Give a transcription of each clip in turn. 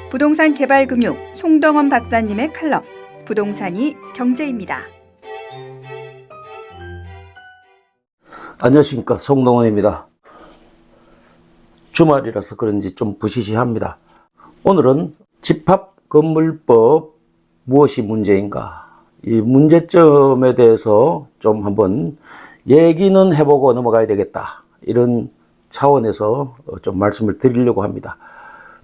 부동산 개발금융 송동원 박사님의 칼럼 부동산이 경제입니다. 안녕하십니까, 송동원입니다. 주말이라서 그런지 좀 부시시합니다. 오늘은 집합건물법 무엇이 문제인가, 이 문제점에 대해서 좀 한번 얘기는 해보고 넘어가야 되겠다, 이런 차원에서 좀 말씀을 드리려고 합니다.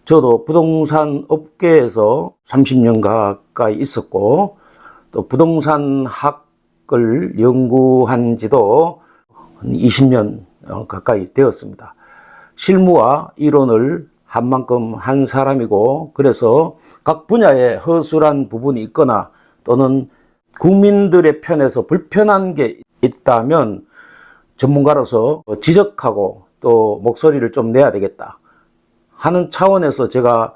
저도 부동산 업계에서 30년 가까이 있었고, 또 부동산 학을 연구한 지도 20년 가까이 되었습니다. 실무와 이론을 한 만큼 한 사람이고, 그래서 각 분야에 허술한 부분이 있거나 또는 국민들의 편에서 불편한 게 있다면 전문가로서 지적하고 또 목소리를 좀 내야 되겠다 하는 차원에서 제가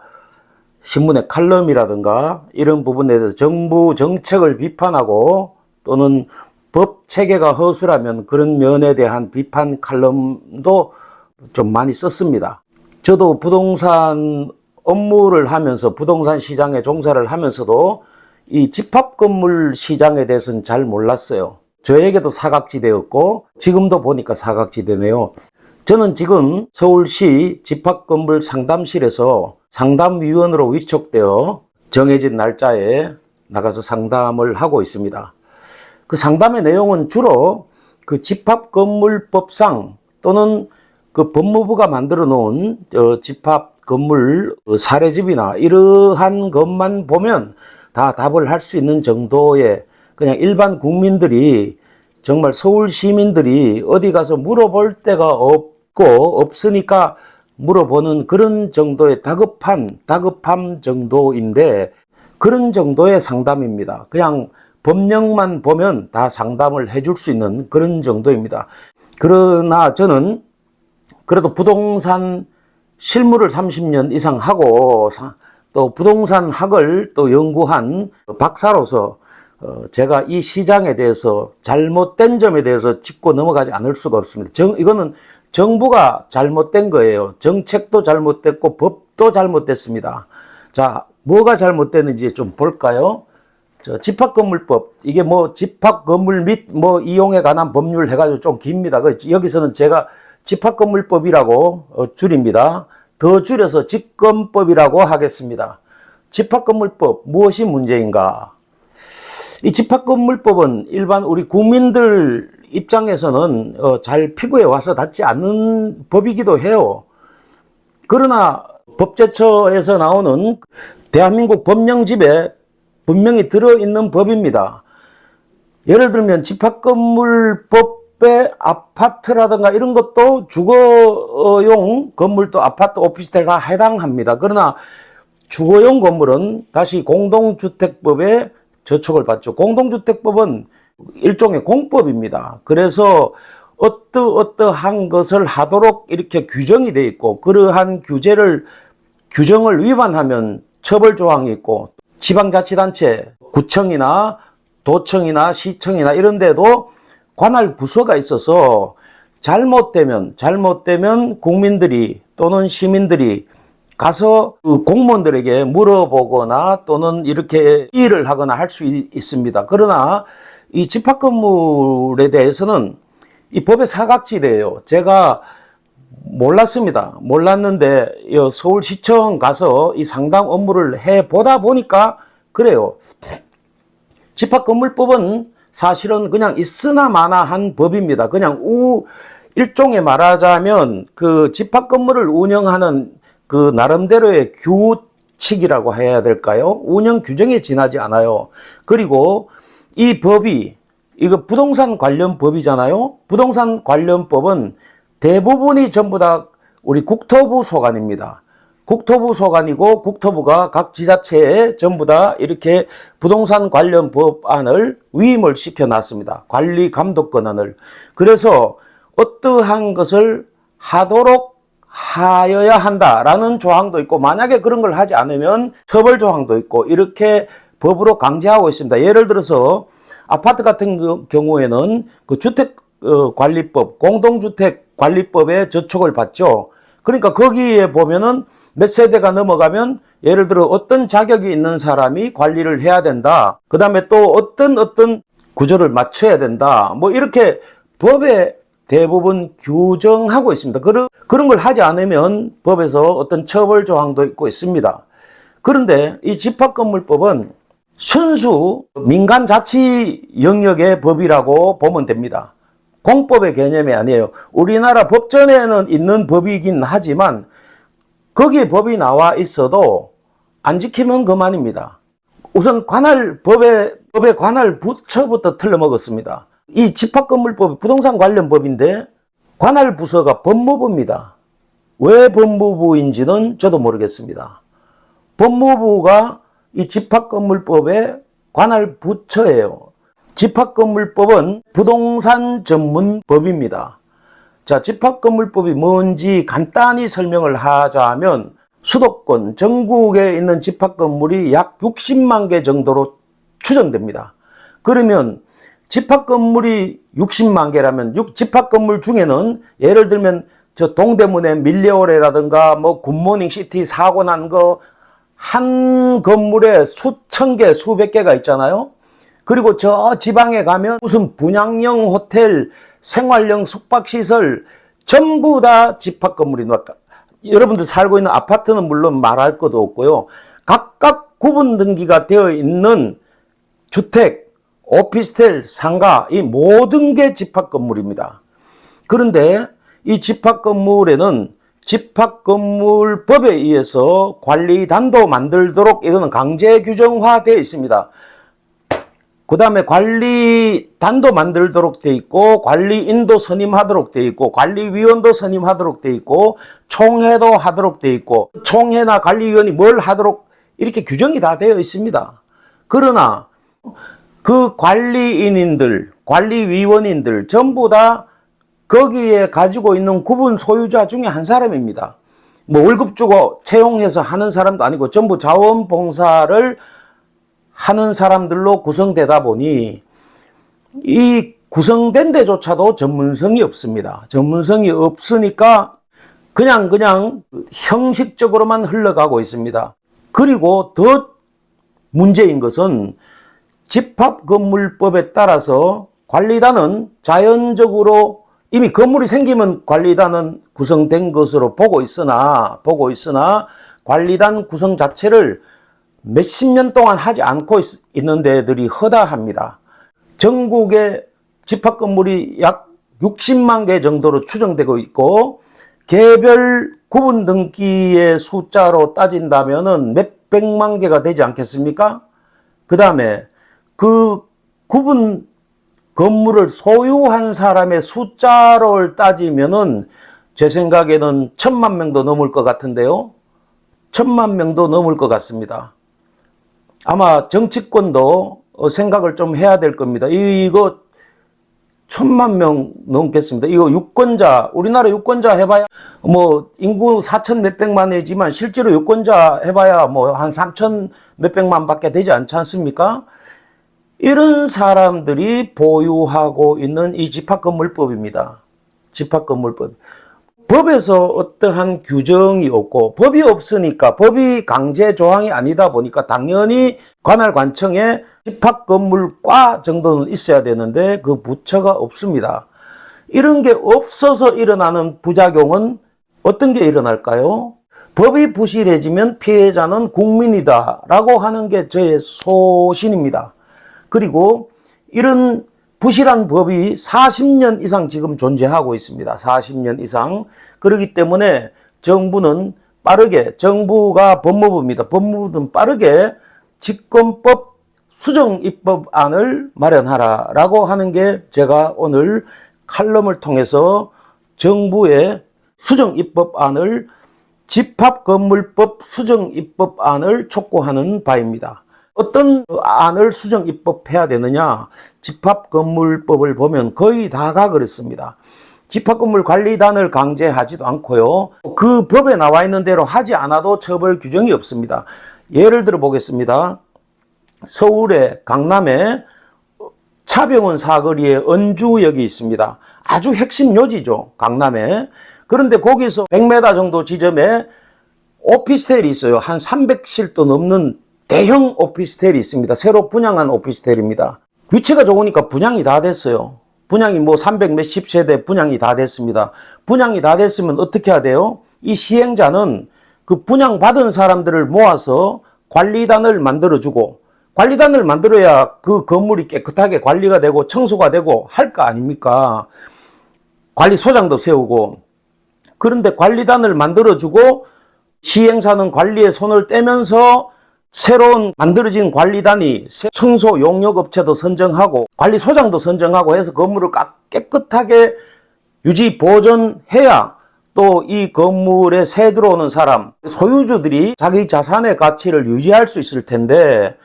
신문의 칼럼이라든가 이런 부분에 대해서 정부 정책을 비판하고, 또는 법 체계가 허술하면 그런 면에 대한 비판 칼럼도 좀 많이 썼습니다. 저도 부동산 업무를 하면서 부동산 시장에 종사를 하면서도 이 집합건물 시장에 대해서는 잘 몰랐어요. 저에게도 사각지대였고 지금도 보니까 사각지대네요. 저는 지금 서울시 집합건물 상담실에서 상담위원으로 위촉되어 정해진 날짜에 나가서 상담을 하고 있습니다. 그 상담의 내용은 주로 그 집합건물법상 또는 그 법무부가 만들어 놓은 집합건물 사례집이나 이러한 것만 보면 다 답을 할 수 있는 정도의, 그냥 일반 국민들이, 정말 서울 시민들이 어디 가서 물어볼 데가 없으니까 물어보는 그런 정도의 다급함 정도인데, 그런 정도의 상담입니다. 그냥 법령만 보면 다 상담을 해줄 수 있는 그런 정도입니다. 그러나 저는 그래도 부동산 실무를 30년 이상 하고 또 부동산 학을 또 연구한 박사로서 제가 이 시장에 대해서 잘못된 점에 대해서 짚고 넘어가지 않을 수가 없습니다. 이거는 정부가 잘못된 거예요. 정책도 잘못됐고 법도 잘못됐습니다. 자, 뭐가 잘못됐는지 좀 볼까요? 집합건물법, 이게 뭐 집합건물 및 뭐 이용에 관한 법률 해가지고 좀 깁니다. 여기서는 제가 집합건물법이라고 줄입니다. 더 줄여서 집건법이라고 하겠습니다. 집합건물법 무엇이 문제인가? 이 집합건물법은 일반 우리 국민들 입장에서는 잘 피부에 와서 닿지 않는 법이기도 해요. 그러나 법제처에서 나오는 대한민국 법령집에 분명히 들어있는 법입니다. 예를 들면 집합건물법에 아파트라든가 이런 것도 주거용 건물도 아파트, 오피스텔 다 해당합니다. 그러나 주거용 건물은 다시 공동주택법에 저촉을 받죠. 공동주택법은 일종의 공법입니다. 그래서 어떠한 것을 하도록 이렇게 규정이 되어 있고, 그러한 규정을 위반하면 처벌 조항이 있고, 지방자치단체, 구청이나 도청이나 시청이나 이런 데도 관할 부서가 있어서 잘못되면 국민들이 또는 시민들이 가서 그 공무원들에게 물어보거나 또는 이렇게 일을 하거나 할 수 있습니다. 그러나 이 집합건물에 대해서는 이 법의 사각지대예요. 제가 몰랐는데 서울시청 가서 이 상담 업무를 해보다 보니까 그래요. 집합건물법은 사실은 그냥 있으나 마나한 법입니다. 그냥 일종의 말하자면 그 집합건물을 운영하는 그 나름대로의 규칙이라고 해야 될까요? 운영 규정에 지나지 않아요. 그리고 이 법이, 이거 부동산 관련 법이잖아요. 부동산 관련 법은 대부분이 전부 다 우리 국토부 소관입니다. 국토부 소관이고, 국토부가 각 지자체에 전부 다 이렇게 부동산 관련 법안을 위임을 시켜놨습니다. 관리 감독 권한을. 그래서 어떠한 것을 하도록 하여야 한다라는 조항도 있고, 만약에 그런 걸 하지 않으면 처벌 조항도 있고, 이렇게 법으로 강제하고 있습니다. 예를 들어서 아파트 같은 경우에는 그 주택관리법, 공동주택관리법에 저촉을 받죠. 그러니까 거기에 보면은 몇 세대가 넘어가면 예를 들어 어떤 자격이 있는 사람이 관리를 해야 된다. 그 다음에 또 어떤 구조를 맞춰야 된다. 뭐 이렇게 법에 대부분 규정하고 있습니다. 그런 걸 하지 않으면 법에서 어떤 처벌 조항도 있고 있습니다. 그런데 이 집합건물법은 순수 민간자치 영역의 법이라고 보면 됩니다. 공법의 개념이 아니에요. 우리나라 법전에는 있는 법이긴 하지만 거기에 법이 나와 있어도 안 지키면 그만입니다. 우선 법의 관할 부처부터 틀려먹었습니다. 이 집합건물법이 부동산 관련 법인데 관할 부서가 법무부입니다. 왜 법무부인지는 저도 모르겠습니다. 법무부가 이 집합건물법의 관할 부처예요. 집합건물법은 부동산 전문법입니다. 자, 집합건물법이 뭔지 간단히 설명을 하자면 수도권 전국에 있는 집합건물이 약 60만 개 정도로 추정됩니다. 그러면 집합건물이 60만 개라면 집합건물 중에는 예를 들면 저 동대문의 밀레오레라든가 뭐 굿모닝 시티 사고 난 거 한 건물에 수천 개, 수백 개가 있잖아요. 그리고 저 지방에 가면 무슨 분양형 호텔, 생활형 숙박시설 전부 다 집합건물이 여러분들 살고 있는 아파트는 물론 말할 것도 없고요. 각각 구분 등기가 되어 있는 주택, 오피스텔, 상가 이 모든 게 집합건물입니다. 그런데 이 집합건물에는 집합건물법에 의해서 관리단도 만들도록 이거는 강제 규정화되어 있습니다. 그 다음에 관리단도 만들도록 되어 있고 관리인도 선임하도록 되어 있고 관리위원도 선임하도록 되어 있고 총회도 하도록 되어 있고 총회나 관리위원이 뭘 하도록 이렇게 규정이 다 되어 있습니다. 그러나 그 관리인인들, 관리위원인들 전부 다 거기에 가지고 있는 구분 소유자 중에 한 사람입니다. 뭐 월급 주고 채용해서 하는 사람도 아니고 전부 자원봉사를 하는 사람들로 구성되다 보니 이 구성된 데조차도 전문성이 없습니다. 전문성이 없으니까 그냥 형식적으로만 흘러가고 있습니다. 그리고 더 문제인 것은 집합건물법에 따라서 관리단은 자연적으로 이미 건물이 생기면 관리단은 구성된 것으로 보고 있으나 관리단 구성 자체를 몇십 년 동안 하지 않고 있는 데들이 허다합니다. 전국에 집합건물이 약 60만 개 정도로 추정되고 있고 개별 구분 등기의 숫자로 따진다면은 몇백만 개가 되지 않겠습니까? 그 다음에 그 구분 건물을 소유한 사람의 숫자를 따지면은 제 생각에는 1,000만 명도 넘을 것 같은데요. 1,000만 명도 넘을 것 같습니다. 아마 정치권도 생각을 좀 해야 될 겁니다. 이거 1,000만 명 넘겠습니다. 이거 유권자, 우리나라 유권자 해봐야 뭐 인구 4천 몇백만이지만 실제로 유권자 해봐야 뭐 한 3천 몇백만 밖에 되지 않지 않습니까? 이런 사람들이 보유하고 있는 이 집합건물법입니다. 집합건물법. 법에서 어떠한 규정이 없고 법이 없으니까 법이 강제 조항이 아니다 보니까 당연히 관할관청에 집합건물과 정도는 있어야 되는데 그 부처가 없습니다. 이런 게 없어서 일어나는 부작용은 어떤 게 일어날까요? 법이 부실해지면 피해자는 국민이다 라고 하는 게 저의 소신입니다. 그리고 이런 부실한 법이 40년 이상 지금 존재하고 있습니다. 40년 이상. 그렇기 때문에 정부는 빠르게, 정부가 법무부입니다. 법무부는 빠르게 집권법 수정 입법안을 마련하라라고 하는 게 제가 오늘 칼럼을 통해서 정부의 수정 입법안을 집합건물법 수정 입법안을 촉구하는 바입니다. 어떤 안을 수정 입법해야 되느냐? 집합건물법을 보면 거의 다가 그렇습니다. 집합건물 관리단을 강제하지도 않고요. 그 법에 나와 있는 대로 하지 않아도 처벌 규정이 없습니다. 예를 들어 보겠습니다. 서울의 강남에 차병원 사거리에 은주역이 있습니다. 아주 핵심 요지죠. 강남에. 그런데 거기서 100m 정도 지점에 오피스텔이 있어요. 한 300실도 넘는 대형 오피스텔이 있습니다. 새로 분양한 오피스텔입니다. 위치가 좋으니까 분양이 다 됐어요. 분양이 뭐 300 몇십 세대 분양이 다 됐습니다. 분양이 다 됐으면 어떻게 해야 돼요? 이 시행자는 그 분양받은 사람들을 모아서 관리단을 만들어주고, 관리단을 만들어야 그 건물이 깨끗하게 관리가 되고 청소가 되고 할 거 아닙니까? 관리소장도 세우고. 그런데 관리단을 만들어주고 시행사는 관리에 손을 떼면서 새로운 만들어진 관리단이 청소 용역업체도 선정하고 관리소장도 선정하고 해서 건물을 깨끗하게 유지 보존해야 또 이 건물에 새 들어오는 사람, 소유주들이 자기 자산의 가치를 유지할 수 있을 텐데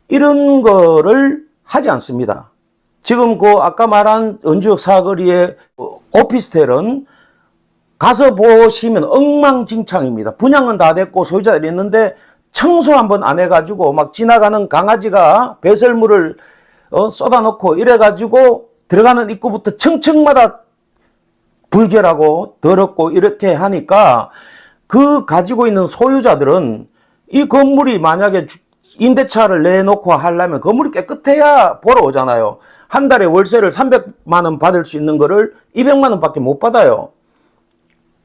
이런 거를 하지 않습니다. 지금 그 아까 말한 은주역 사거리의 오피스텔은 가서 보시면 엉망진창입니다. 분양은 다 됐고 소유자들이 있는데 청소 한번 안 해가지고 막 지나가는 강아지가 배설물을 쏟아놓고 이래가지고 들어가는 입구부터 층층마다 불결하고 더럽고 이렇게 하니까 그 가지고 있는 소유자들은 이 건물이 만약에 임대차를 내놓고 하려면 건물이 깨끗해야 보러 오잖아요. 한 달에 월세를 300만 원 받을 수 있는 거를 200만 원밖에 못 받아요.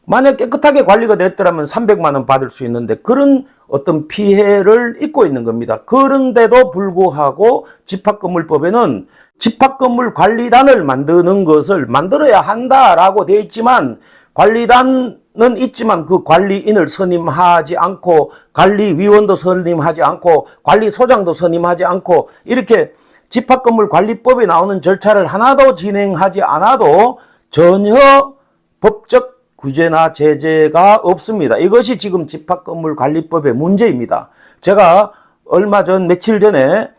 만약 깨끗하게 관리가 됐더라면 300만 원 받을 수 있는데 그런 어떤 피해를 입고 있는 겁니다. 그런데도 불구하고 집합건물법에는 집합건물 관리단을 만드는 것을 만들어야 한다라고 되어 있지만 관리단은 있지만 그 관리인을 선임하지 않고 관리위원도 선임하지 않고 관리소장도 선임하지 않고 이렇게 집합건물관리법에 나오는 절차를 하나도 진행하지 않아도 전혀 법적 규제나 제재가 없습니다. 이것이 지금 집합건물관리법의 문제입니다. 제가 며칠 전에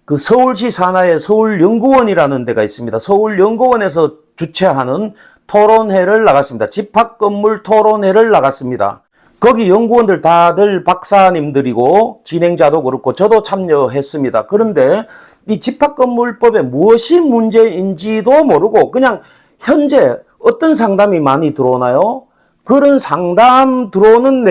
그 서울시 산하의 서울연구원이라는 데가 있습니다. 서울연구원에서 주최하는 토론회를 나갔습니다. 집합건물 토론회를 나갔습니다. 거기 연구원들 다들 박사님들이고 진행자도 그렇고 저도 참여했습니다. 그런데 이 집합건물법에 무엇이 문제인지도 모르고 그냥 현재 어떤 상담이 많이 들어오나요? 그런 상담 들어오는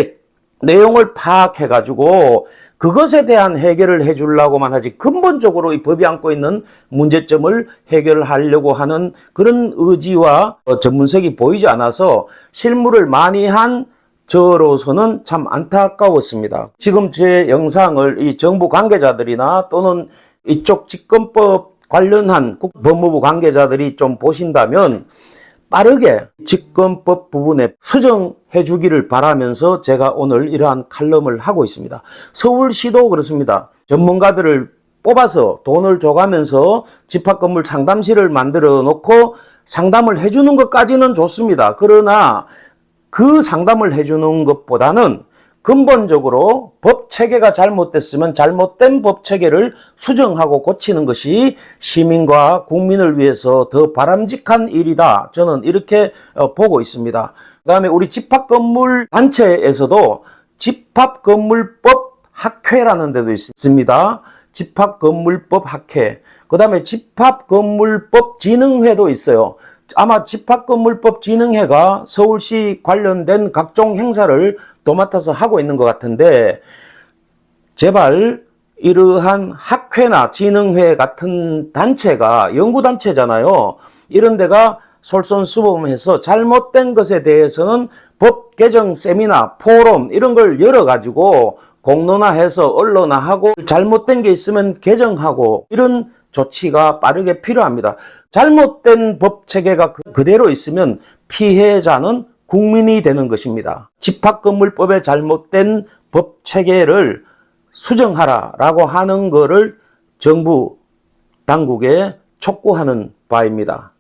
내용을 파악해가지고 그것에 대한 해결을 해주려고만 하지 근본적으로 이 법이 안고 있는 문제점을 해결하려고 하는 그런 의지와 전문성이 보이지 않아서 실무를 많이 한 저로서는 참 안타까웠습니다. 지금 제 영상을 이 정부 관계자들이나 또는 이쪽 집권법 관련한 법무부 관계자들이 좀 보신다면 빠르게 집권법 부분에 수정해 주기를 바라면서 제가 오늘 이러한 칼럼을 하고 있습니다. 서울시도 그렇습니다. 전문가들을 뽑아서 돈을 줘가면서 집합건물 상담실을 만들어 놓고 상담을 해주는 것까지는 좋습니다. 그러나 그 상담을 해주는 것보다는 근본적으로 법 체계가 잘못됐으면 잘못된 법 체계를 수정하고 고치는 것이 시민과 국민을 위해서 더 바람직한 일이다. 저는 이렇게 보고 있습니다. 그다음에 우리 집합건물 단체에서도 집합건물법 학회라는 데도 있습니다. 집합건물법 학회. 그다음에 집합건물법 진흥회도 있어요. 아마 집합건물법 진흥회가 서울시 관련된 각종 행사를 도맡아서 하고 있는 것 같은데 제발 이러한 학회나 진흥회 같은 단체가 연구단체잖아요. 이런 데가 솔선수범해서 잘못된 것에 대해서는 법 개정 세미나, 포럼 이런 걸 열어가지고 공론화해서 언론화하고 잘못된 게 있으면 개정하고 이런 조치가 빠르게 필요합니다. 잘못된 법 체계가 그대로 있으면 피해자는 국민이 되는 것입니다. 집합건물법의 잘못된 법 체계를 수정하라라고 하는 것을 정부 당국에 촉구하는 바입니다.